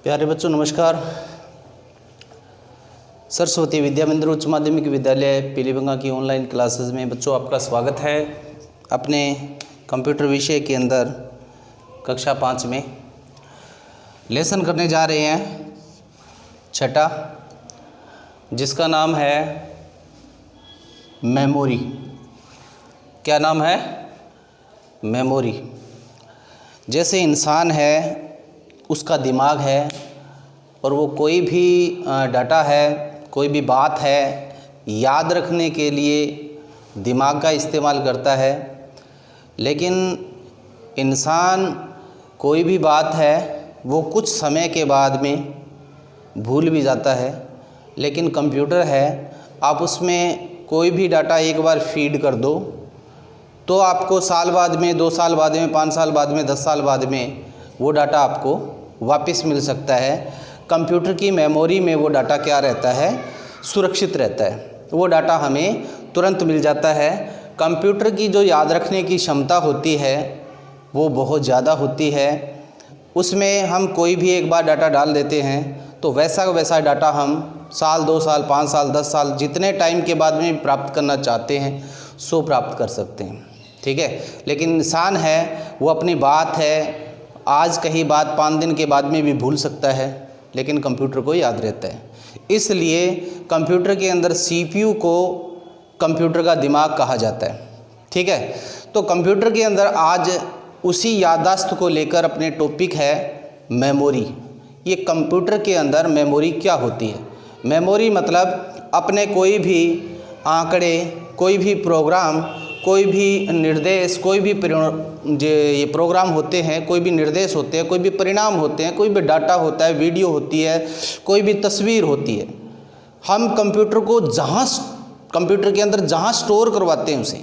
प्यारे बच्चों नमस्कार। सरस्वती विद्या मंदिर उच्च माध्यमिक विद्यालय पीलीभंगा की ऑनलाइन क्लासेस में बच्चों आपका स्वागत है। अपने कंप्यूटर विषय के अंदर कक्षा 5 में लेसन करने जा रहे हैं छठा, जिसका नाम है मेमोरी। क्या नाम है? मेमोरी। जैसे इंसान है, उसका दिमाग है और वो कोई भी डाटा है, कोई भी बात है, याद रखने के लिए दिमाग का इस्तेमाल करता है। लेकिन इंसान कोई भी बात है वो कुछ समय के बाद में भूल भी जाता है। लेकिन कंप्यूटर है, आप उसमें कोई भी डाटा एक बार फीड कर दो तो आपको साल बाद में, 2 साल बाद में, 5 साल बाद में, 10 साल बाद में वो डाटा आपको वापस मिल सकता है। कंप्यूटर की मेमोरी में वो डाटा क्या रहता है? सुरक्षित रहता है। वो डाटा हमें तुरंत मिल जाता है। कंप्यूटर की जो याद रखने की क्षमता होती है वो बहुत ज़्यादा होती है। उसमें हम कोई भी एक बार डाटा डाल देते हैं तो वैसा डाटा हम साल, 2 साल, 5 साल, 10 साल जितने टाइम के बाद में प्राप्त करना चाहते हैं सो प्राप्त कर सकते हैं। ठीक है। लेकिन इंसान है, वो अपनी बात है, आज कही बात 5 दिन के बाद में भी भूल सकता है, लेकिन कंप्यूटर को याद रहता है। इसलिए कंप्यूटर के अंदर सीपीयू को कंप्यूटर का दिमाग कहा जाता है। ठीक है। तो कंप्यूटर के अंदर आज उसी याददाश्त को लेकर अपने टॉपिक है मेमोरी। ये कंप्यूटर के अंदर मेमोरी क्या होती है? मेमोरी मतलब अपने कोई भी आंकड़े, कोई भी प्रोग्राम, कोई भी निर्देश, कोई भी ये प्रोग्राम होते हैं, कोई भी निर्देश होते हैं, कोई भी परिणाम होते हैं, कोई भी डाटा होता है, वीडियो होती है, कोई भी तस्वीर होती है, हम कंप्यूटर को कंप्यूटर के अंदर जहाँ स्टोर करवाते हैं उसे,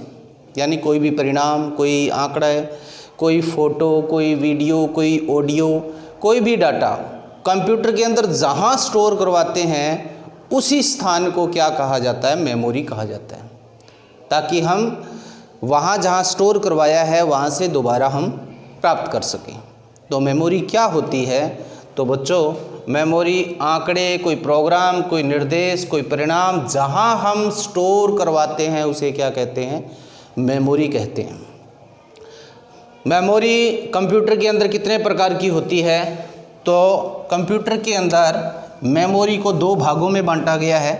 यानी कोई भी परिणाम, कोई आंकड़ा, कोई फ़ोटो, कोई वीडियो, कोई ऑडियो, कोई भी डाटा कंप्यूटर के अंदर जहाँ स्टोर करवाते हैं उसी स्थान को क्या कहा जाता है? मेमोरी कहा जाता है। ताकि हम वहाँ जहाँ स्टोर करवाया है वहाँ से दोबारा हम प्राप्त कर सकें। तो मेमोरी क्या होती है? तो बच्चों मेमोरी आंकड़े, कोई प्रोग्राम, कोई निर्देश, कोई परिणाम जहाँ हम स्टोर करवाते हैं उसे क्या कहते हैं? मेमोरी कहते हैं। मेमोरी कंप्यूटर के अंदर कितने प्रकार की होती है? तो कंप्यूटर के अंदर मेमोरी को 2 भागों में बांटा गया है।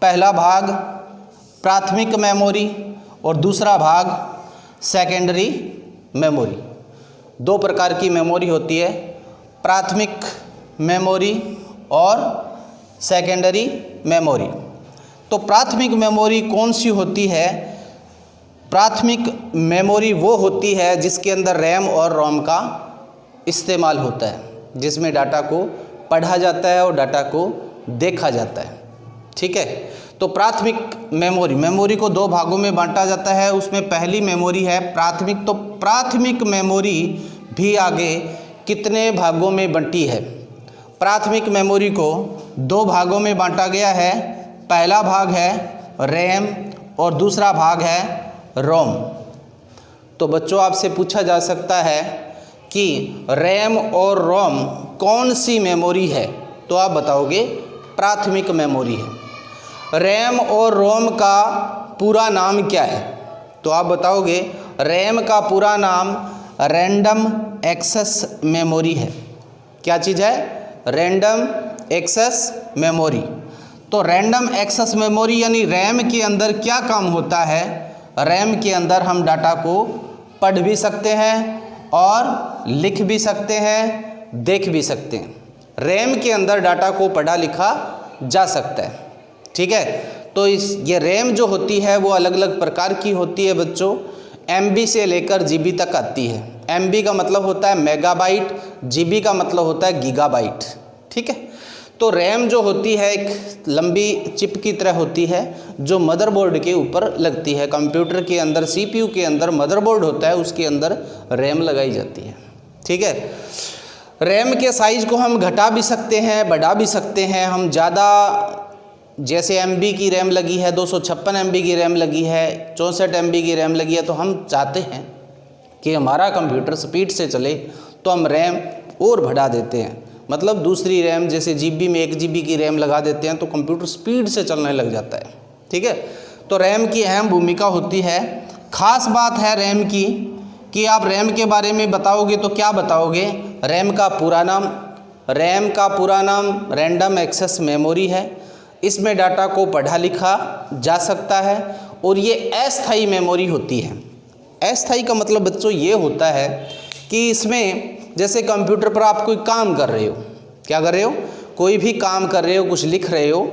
पहला भाग प्राथमिक मेमोरी और दूसरा भाग सेकेंडरी मेमोरी। 2 प्रकार की मेमोरी होती है, प्राथमिक मेमोरी और सेकेंडरी मेमोरी। तो प्राथमिक मेमोरी कौन सी होती है? प्राथमिक मेमोरी वो होती है जिसके अंदर रैम और रोम का इस्तेमाल होता है, जिसमें डाटा को पढ़ा जाता है और डाटा को देखा जाता है। ठीक है। तो प्राथमिक मेमोरी को 2 भागों में बांटा जाता है। उसमें पहली मेमोरी है प्राथमिक। तो प्राथमिक मेमोरी भी आगे कितने भागों में बंटी है? प्राथमिक मेमोरी को 2 भागों में बांटा गया है। पहला भाग है रैम और दूसरा भाग है रोम। तो बच्चों आपसे पूछा जा सकता है कि रैम और रोम कौन सी मेमोरी है? तो आप बताओगे प्राथमिक मेमोरी है। रैम और रोम का पूरा नाम क्या है? तो आप बताओगे रैम का पूरा नाम रैंडम एक्सेस मेमोरी है। क्या चीज़ है? Random access memory. तो रैंडम एक्सेस मेमोरी यानी रैम के अंदर क्या काम होता है? रैम के अंदर हम डाटा को पढ़ भी सकते हैं और लिख भी सकते हैं, देख भी सकते हैं। रैम के अंदर डाटा को पढ़ा लिखा जा सकता है। ठीक है। तो ये रैम जो होती है वो अलग अलग प्रकार की होती है बच्चों। MB से लेकर GB तक आती है। MB का मतलब होता है मेगाबाइट, GB का मतलब होता है गीगाबाइट। ठीक है। तो रैम जो होती है एक लंबी चिप की तरह होती है जो मदरबोर्ड के ऊपर लगती है। कंप्यूटर के अंदर CPU के अंदर मदरबोर्ड होता है, उसके अंदर रैम लगाई जाती है। ठीक है। रैम के साइज़ को हम घटा भी सकते हैं, बढ़ा भी सकते हैं। हम ज़्यादा, जैसे MB की रैम लगी है, 256 MB की रैम लगी है, 64 MB की रैम लगी है, तो हम चाहते हैं कि हमारा कंप्यूटर स्पीड से चले तो हम रैम और बढ़ा देते हैं, मतलब दूसरी रैम, जैसे GB में 1 GB की रैम लगा देते हैं तो कंप्यूटर स्पीड से चलने लग जाता है। ठीक है, तो रैम की अहम भूमिका होती है। ख़ास बात है रैम की कि आप रैम के बारे में बताओगे तो क्या बताओगे? रैम का पूरा नाम रैंडम एक्सेस मेमोरी है। इसमें डाटा को पढ़ा लिखा जा सकता है और ये अस्थायी मेमोरी होती है। अस्थायी का मतलब बच्चों ये होता है कि इसमें जैसे कंप्यूटर पर आप कोई काम कर रहे हो, क्या कर रहे हो? कोई भी काम कर रहे हो, कुछ लिख रहे हो,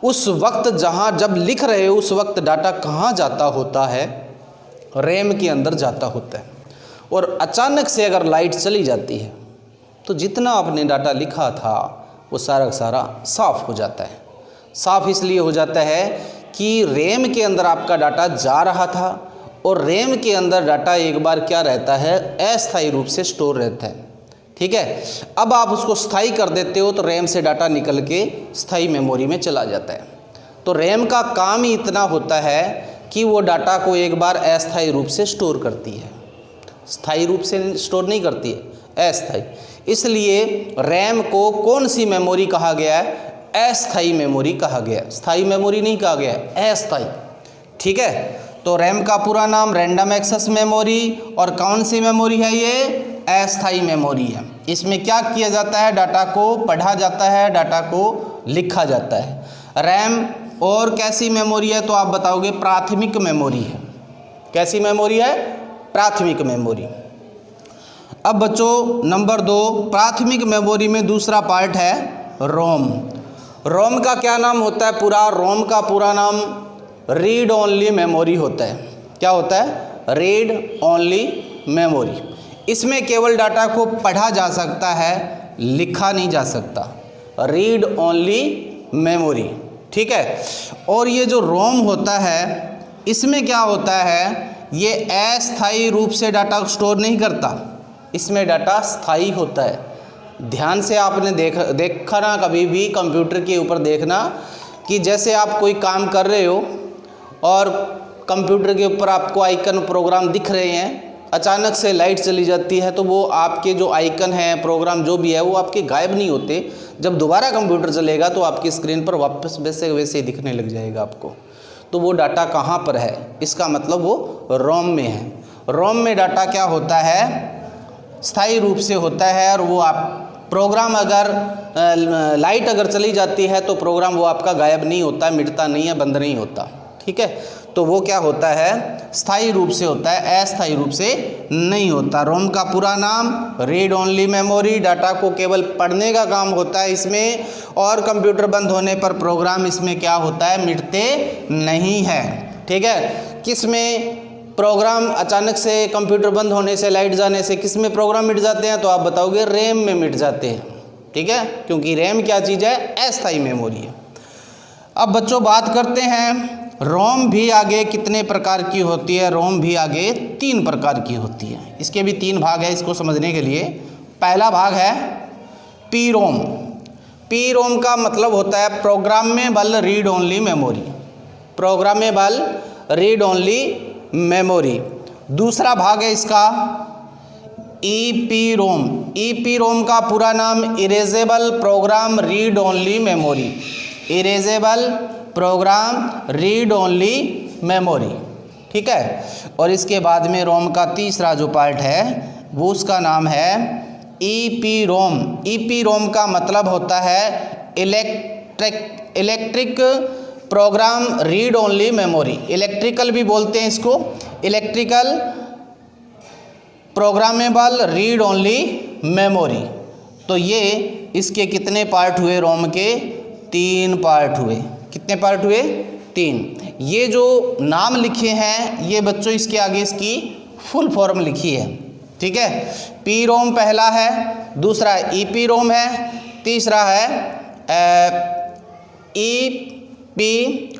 उस वक्त जब लिख रहे हो उस वक्त डाटा कहाँ जाता होता है? रैम के अंदर जाता होता है। और अचानक से अगर लाइट चली जाती है तो जितना आपने डाटा लिखा था वो सारा का सारा साफ़ हो जाता है। साफ़ इसलिए हो जाता है कि रैम के अंदर आपका डाटा जा रहा था और रैम के अंदर डाटा एक बार क्या रहता है? अस्थायी रूप से स्टोर रहता है। ठीक है, अब आप उसको स्थायी कर देते हो तो रैम से डाटा निकल के स्थायी मेमोरी में चला जाता है। तो रैम का काम ही इतना होता है कि वो डाटा को एक बार अस्थायी रूप से स्टोर करती है, स्थायी रूप से स्टोर नहीं करती है, अस्थायी। इसलिए रैम को कौन सी मेमोरी कहा गया है? अस्थायी मेमोरी कहा गया, स्थायी मेमोरी नहीं कहा गया, अस्थायी। ठीक है, तो रैम का पूरा नाम रैंडम एक्सेस मेमोरी, और कौन सी मेमोरी है ये? अस्थायी मेमोरी है। इसमें क्या किया जाता है? डाटा को पढ़ा जाता है, डाटा को लिखा जाता है। रैम और कैसी मेमोरी है? तो आप बताओगे प्राथमिक मेमोरी है। कैसी मेमोरी है? प्राथमिक मेमोरी। अब बच्चों नंबर 2, प्राथमिक मेमोरी में दूसरा पार्ट है रोम। रोम का क्या नाम होता है पूरा? रोम का पूरा नाम रीड ओनली मेमोरी होता है। क्या होता है? Read only memory. इसमें केवल डाटा को पढ़ा जा सकता है, लिखा नहीं जा सकता। Read only memory. ठीक है, और ये जो रोम होता है इसमें क्या होता है? ये अस्थायी रूप से डाटा स्टोर नहीं करता, इसमें डाटा स्थायी होता है। ध्यान से आपने देखा ना, कभी भी कंप्यूटर के ऊपर देखना कि जैसे आप कोई काम कर रहे हो और कंप्यूटर के ऊपर आपको आइकन प्रोग्राम दिख रहे हैं, अचानक से लाइट चली जाती है तो वो आपके जो आइकन हैं, प्रोग्राम जो भी है, वो आपके गायब नहीं होते। जब दोबारा कंप्यूटर चलेगा तो आपकी स्क्रीन पर वापस वैसे वैसे ही दिखने लग जाएगा आपको। तो वो डाटा कहाँ पर है? इसका मतलब वो रोम में है। रोम में डाटा क्या होता है? स्थायी रूप से होता है, और वो आप प्रोग्राम अगर लाइट अगर चली जाती है तो प्रोग्राम वो आपका गायब नहीं होता, मिटता नहीं है, बंद नहीं होता। ठीक है, तो वो क्या होता है? स्थायी रूप से होता है, अस्थायी रूप से नहीं होता। रोम का पूरा नाम रीड ओनली मेमोरी। डाटा को केवल पढ़ने का काम होता है इसमें, और कंप्यूटर बंद होने पर प्रोग्राम इसमें क्या होता है? मिटते नहीं है। ठीक है, किस में प्रोग्राम अचानक से कंप्यूटर बंद होने से, लाइट जाने से किस में प्रोग्राम मिट जाते हैं? तो आप बताओगे रैम में मिट जाते हैं। ठीक है, क्योंकि रैम क्या चीज़ है? अस्थायी मेमोरी है। अब बच्चों बात करते हैं रोम भी आगे कितने प्रकार की होती है? रोम भी आगे 3 प्रकार की होती है। इसके भी 3 भाग है इसको समझने के लिए। पहला भाग है पी रोम। पी रोम का मतलब होता है programmable read only memory. Programmable read only memory. दूसरा भाग है इसका ईपी रोम। ईपी रोम का पूरा नाम erasable program read only memory. Erasable program read only memory. ठीक है, और इसके बाद में रोम का तीसरा जो पार्ट है वो उसका नाम है ईपी रोम। ईपी रोम का मतलब होता है electric program read only memory. Electrical भी बोलते हैं इसको, electrical programmable read only memory. तो ये इसके कितने पार्ट हुए? रोम के 3 पार्ट हुए। कितने पार्ट हुए? 3। ये जो नाम लिखे हैं ये बच्चों इसके आगे इसकी फुल फॉर्म लिखी है। ठीक है, पी रोम पहला है, दूसरा ईपी रोम है, तीसरा है EP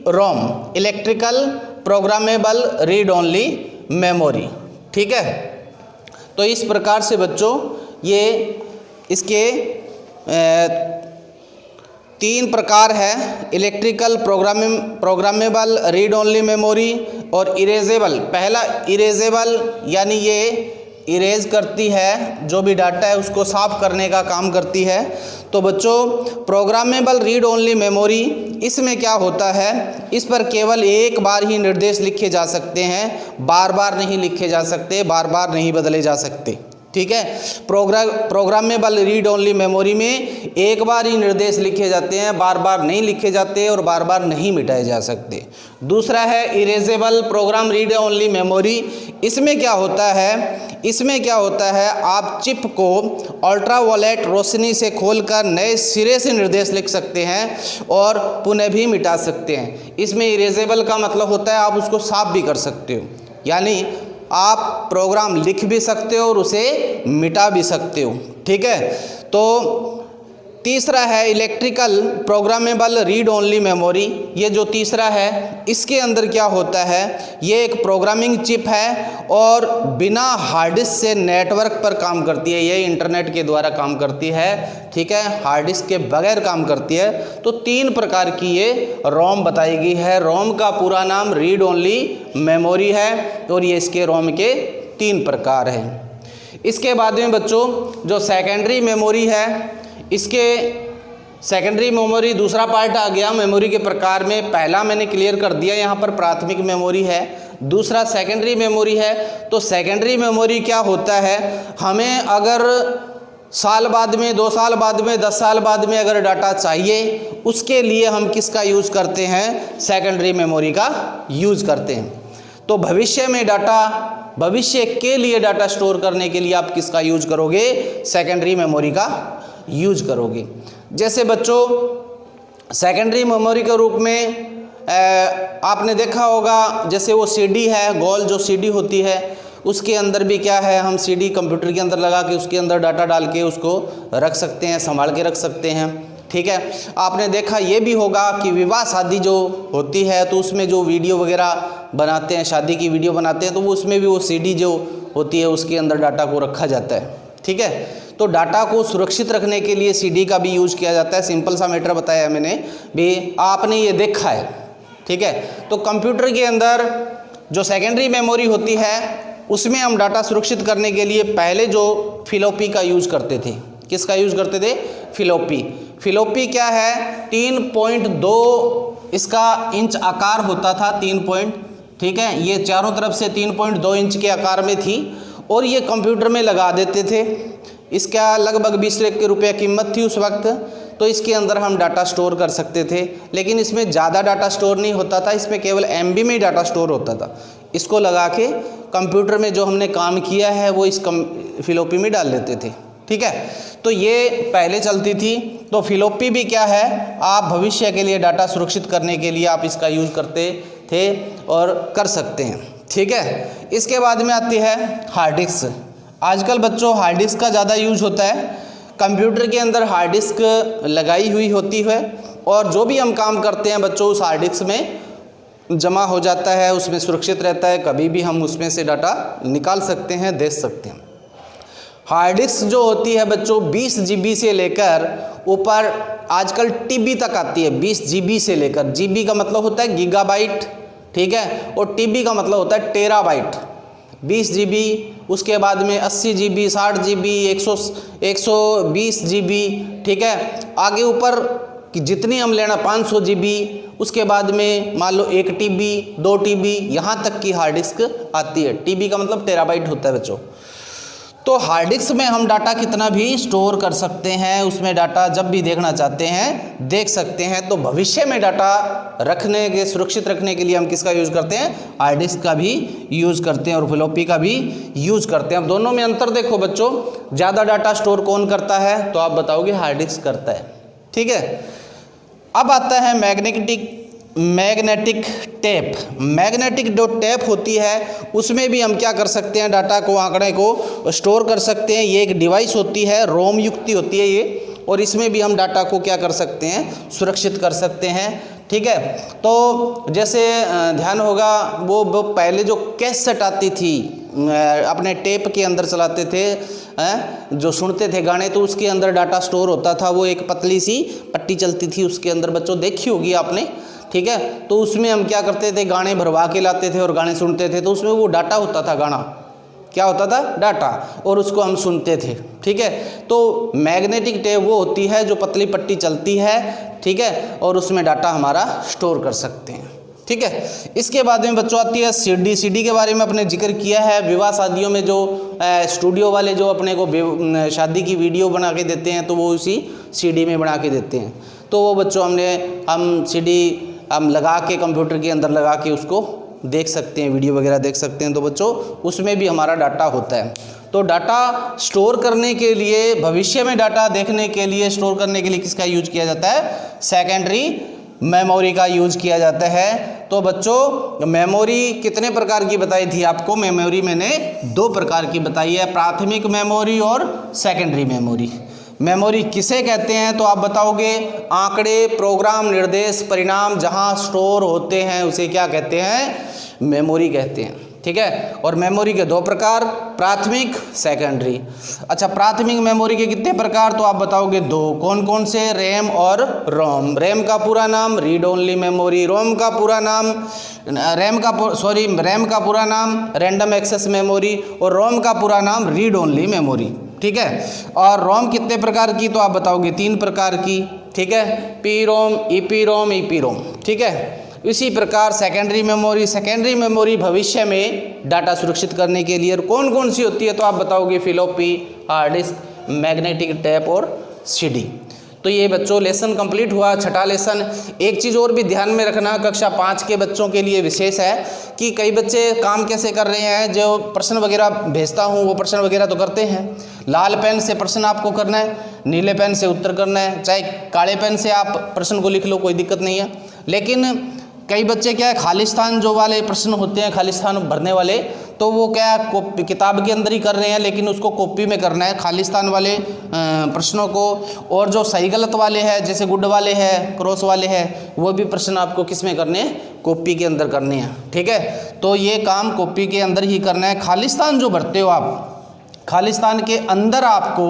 ROM, electrical programmable read only memory. ठीक है, तो इस प्रकार से बच्चों ये इसके 3 प्रकार है, electrical programmable read only memory और इरेजेबल। पहला इरेजेबल यानी ये इरेज करती है, जो भी डाटा है उसको साफ करने का काम करती है। तो बच्चों प्रोग्रामेबल रीड ओनली मेमोरी, इसमें क्या होता है, इस पर केवल एक बार ही निर्देश लिखे जा सकते हैं, बार बार नहीं लिखे जा सकते, बार बार नहीं बदले जा सकते। ठीक है, प्रोग्रामेबल रीड ओनली मेमोरी में एक बार ही निर्देश लिखे जाते हैं, बार बार नहीं लिखे जाते और बार बार नहीं मिटाए जा सकते। दूसरा है erasable program read only memory, इसमें क्या होता है, आप चिप को अल्ट्रावायलेट रोशनी से खोलकर नए सिरे से निर्देश लिख सकते हैं और पुनः भी मिटा सकते हैं। इसमें इरेजेबल का मतलब होता है आप उसको साफ भी कर सकते हो, यानी आप प्रोग्राम लिख भी सकते हो और उसे मिटा भी सकते हो। ठीक है, तो तीसरा है electrical programmable read only memory. ये जो तीसरा है, इसके अंदर क्या होता है, ये एक प्रोग्रामिंग चिप है और बिना हार्ड डिस्क से नेटवर्क पर काम करती है, ये इंटरनेट के द्वारा काम करती है। ठीक है, हार्ड डिस्क के बगैर काम करती है। तो 3 प्रकार की ये रोम बताई गई है। रोम का पूरा नाम रीड ओनली मेमोरी है और ये इसके रोम के 3 प्रकार हैं। इसके बाद में बच्चों जो सेकेंडरी मेमोरी है, इसके सेकेंडरी मेमोरी दूसरा पार्ट आ गया मेमोरी के प्रकार में। पहला मैंने क्लियर कर दिया, यहाँ पर प्राथमिक मेमोरी है, दूसरा सेकेंडरी मेमोरी है। तो सेकेंडरी मेमोरी क्या होता है, हमें अगर साल बाद में, 2 साल बाद में, 10 साल बाद में अगर डाटा चाहिए, उसके लिए हम किसका यूज़ करते हैं, सेकेंडरी मेमोरी का यूज़ करते हैं। तो भविष्य में डाटा, भविष्य के लिए डाटा स्टोर करने के लिए आप किसका यूज करोगे, सेकेंडरी मेमोरी का यूज करोगे। जैसे बच्चों सेकेंडरी मेमोरी के रूप में आपने देखा होगा, जैसे वो सीडी है, गोल जो सीडी होती है, उसके अंदर भी क्या है, हम सीडी कंप्यूटर के अंदर लगा के उसके अंदर डाटा डाल के उसको रख सकते हैं, संभाल के रख सकते हैं। ठीक है, आपने देखा ये भी होगा कि विवाह शादी जो होती है तो उसमें जो वीडियो वगैरह बनाते हैं, शादी की वीडियो बनाते हैं, तो वो उसमें भी वो सीडी जो होती है उसके अंदर डाटा को रखा जाता है। ठीक है, तो डाटा को सुरक्षित रखने के लिए सीडी का भी यूज किया जाता है। सिंपल सा मैटर बताया मैंने भी, आपने ये देखा है। ठीक है, तो कंप्यूटर के अंदर जो सेकेंडरी मेमोरी होती है उसमें हम डाटा सुरक्षित करने के लिए पहले जो फ्लॉपी का यूज करते थे, किसका यूज करते थे, फ्लॉपी। फ्लॉपी क्या है, 3.2 इसका इंच आकार होता था, 3 पॉइंट। ठीक है, ये चारों तरफ से 3.2 इंच के आकार में थी और ये कंप्यूटर में लगा देते थे। इसका लगभग 20 लाख रुपये कीमत थी उस वक्त। तो इसके अंदर हम डाटा स्टोर कर सकते थे, लेकिन इसमें ज़्यादा डाटा स्टोर नहीं होता था, इसमें केवल MB में ही डाटा स्टोर होता था। इसको लगा के कंप्यूटर में जो हमने काम किया है वो इस फ्लॉपी में डाल लेते थे। ठीक है, तो ये पहले चलती थी। तो फ्लॉपी भी क्या है, आप भविष्य के लिए डाटा सुरक्षित करने के लिए आप इसका यूज़ करते थे और कर सकते हैं। ठीक है, इसके बाद में आती है हार्ड डिस्क। आजकल बच्चों हार्ड डिस्क का ज़्यादा यूज होता है। कंप्यूटर के अंदर हार्ड डिस्क लगाई हुई होती है और जो भी हम काम करते हैं बच्चों उस हार्ड डिस्क में जमा हो जाता है, उसमें सुरक्षित रहता है, कभी भी हम उसमें से डाटा निकाल सकते हैं, देख सकते हैं। हार्ड डिस्क जो होती है बच्चों 20 GB से लेकर ऊपर आजकल TB तक आती है। 20 GB से लेकर, GB का मतलब होता है गीगाबाइट, ठीक है, और TB का मतलब होता है टेराबाइट। 20 GB, उसके बाद में 80 GB, 60 GB, 120 GB। ठीक है, आगे ऊपर कि जितनी हम लेना 500 GB, उसके बाद में मान लो 1 TB, 2 TB, यहाँ तक की हार्ड डिस्क आती है। TB का मतलब टेराबाइट होता है बच्चों। तो हार्ड डिस्क में हम डाटा कितना भी स्टोर कर सकते हैं, उसमें डाटा जब भी देखना चाहते हैं देख सकते हैं। तो भविष्य में डाटा रखने के, सुरक्षित रखने के लिए हम किसका यूज़ करते हैं, हार्ड डिस्क का भी यूज़ करते हैं और फ्लॉपी का भी यूज़ करते हैं। अब दोनों में अंतर देखो बच्चों, ज़्यादा डाटा स्टोर कौन करता है, तो आप बताओगे हार्ड डिस्क करता है। ठीक है, अब आता है मैग्नेटिक टेप। मैग्नेटिक जो टेप होती है उसमें भी हम क्या कर सकते हैं, डाटा को, आंकड़े को स्टोर कर सकते हैं। ये एक डिवाइस होती है, रोम युक्ति होती है ये, और इसमें भी हम डाटा को क्या कर सकते हैं, सुरक्षित कर सकते हैं। ठीक है, तो जैसे ध्यान होगा वो पहले जो कैसेट आती थी अपने टेप के अंदर चलाते थे, जो सुनते थे गाने, तो उसके अंदर डाटा स्टोर होता था। वो एक पतली सी पट्टी चलती थी उसके अंदर, बच्चों देखी होगी आपने। ठीक है, तो उसमें हम क्या करते थे, गाने भरवा के लाते थे और गाने सुनते थे, तो उसमें वो डाटा होता था गाना। क्या होता था? डाटा, और उसको हम सुनते थे। ठीक है, तो मैग्नेटिक टेप वो होती है जो पतली पट्टी चलती है, ठीक है, और उसमें डाटा हमारा स्टोर कर सकते हैं। ठीक है, इसके बाद में बच्चों आती है सीडी। सीडी के बारे में अपने जिक्र किया है। विवाह शादियों में जो स्टूडियो वाले जो अपने को शादी की वीडियो बना के देते हैं तो वो उसी सीडी में बना के देते हैं। तो वो बच्चों हम सीडी हम लगा के कंप्यूटर के अंदर लगा के उसको देख सकते हैं, वीडियो वगैरह देख सकते हैं। तो बच्चों उसमें भी हमारा डाटा होता है। तो डाटा स्टोर करने के लिए, भविष्य में डाटा देखने के लिए, स्टोर करने के लिए किसका यूज किया जाता है? सेकेंडरी मेमोरी का यूज किया जाता है। तो बच्चों मेमोरी कितने प्रकार की बताई थी आपको? मेमोरी मैंने 2 प्रकार की बताई है, प्राथमिक मेमोरी और सेकेंडरी मेमोरी। मेमोरी किसे कहते हैं तो आप बताओगे? आंकड़े, प्रोग्राम, निर्देश, परिणाम जहां स्टोर होते हैं उसे क्या कहते हैं? मेमोरी कहते हैं। ठीक है, और मेमोरी के 2 प्रकार, प्राथमिक, सेकेंडरी। अच्छा, प्राथमिक मेमोरी के कितने प्रकार तो आप बताओगे? 2। कौन कौन से? रैम और रोम। रैम का पूरा नाम रीड ओनली मेमोरी, रोम का पूरा नाम रैम का पूरा नाम रैंडम एक्सेस मेमोरी, और रोम का पूरा नाम रीड ओनली मेमोरी। ठीक है, और रोम कितने प्रकार की तो आप बताओगे? 3 प्रकार की। ठीक है, पी रोम, ईपी रोम, ईपी रोम। ठीक है, इसी प्रकार सेकेंडरी मेमोरी भविष्य में डाटा सुरक्षित करने के लिए कौन कौन सी होती है तो आप बताओगे? Floppy, hard disk, magnetic tape और सीडी। तो ये बच्चों लेसन कंप्लीट हुआ, 6ठा लेसन। एक चीज़ और भी ध्यान में रखना, कक्षा 5 के बच्चों के लिए विशेष है कि कई बच्चे काम कैसे कर रहे हैं। जो प्रश्न वगैरह भेजता हूँ वो प्रश्न वगैरह तो करते हैं, लाल पेन से प्रश्न आपको करना है, नीले पेन से उत्तर करना है, चाहे काले पेन से आप प्रश्न को लिख लो, कोई दिक्कत नहीं है। लेकिन कई बच्चे क्या है, खालिस्तान जो वाले प्रश्न होते हैं, खालिस्तान भरने वाले, तो वो क्या किताब के अंदर ही कर रहे हैं, लेकिन उसको कॉपी में करना है खालिस्तान वाले प्रश्नों को। और जो सही गलत वाले हैं, जैसे गुड वाले हैं, क्रॉस वाले हैं, वो भी प्रश्न आपको किस में करने हैं? कॉपी के अंदर करने हैं। ठीक है, तो ये काम कॉपी के अंदर ही करना है। खालिस्तान जो भरते हो आप, खालिस्तान के अंदर आपको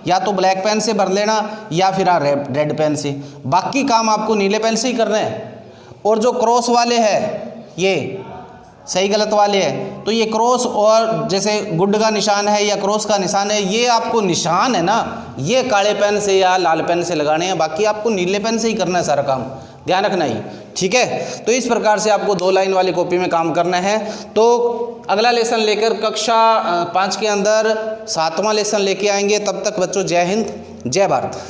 या तो ब्लैक पेन से भर लेना या फिर रेड पेन से, बाकी काम आपको नीले पेन से ही करना है। और जो क्रॉस वाले हैं, ये सही गलत वाले हैं, तो ये क्रॉस और जैसे गुड का निशान है या क्रॉस का निशान है, ये आपको निशान है ना, ये काले पेन से या लाल पेन से लगाने हैं, बाकी आपको नीले पेन से ही करना है सारा काम, ध्यान रखना ही। ठीक है, तो इस प्रकार से आपको 2 लाइन वाली कॉपी में काम करना है। तो अगला लेसन लेकर कक्षा 5 के अंदर 7वां लेसन लेके आएंगे। तब तक बच्चों जय हिंद, जय भारत।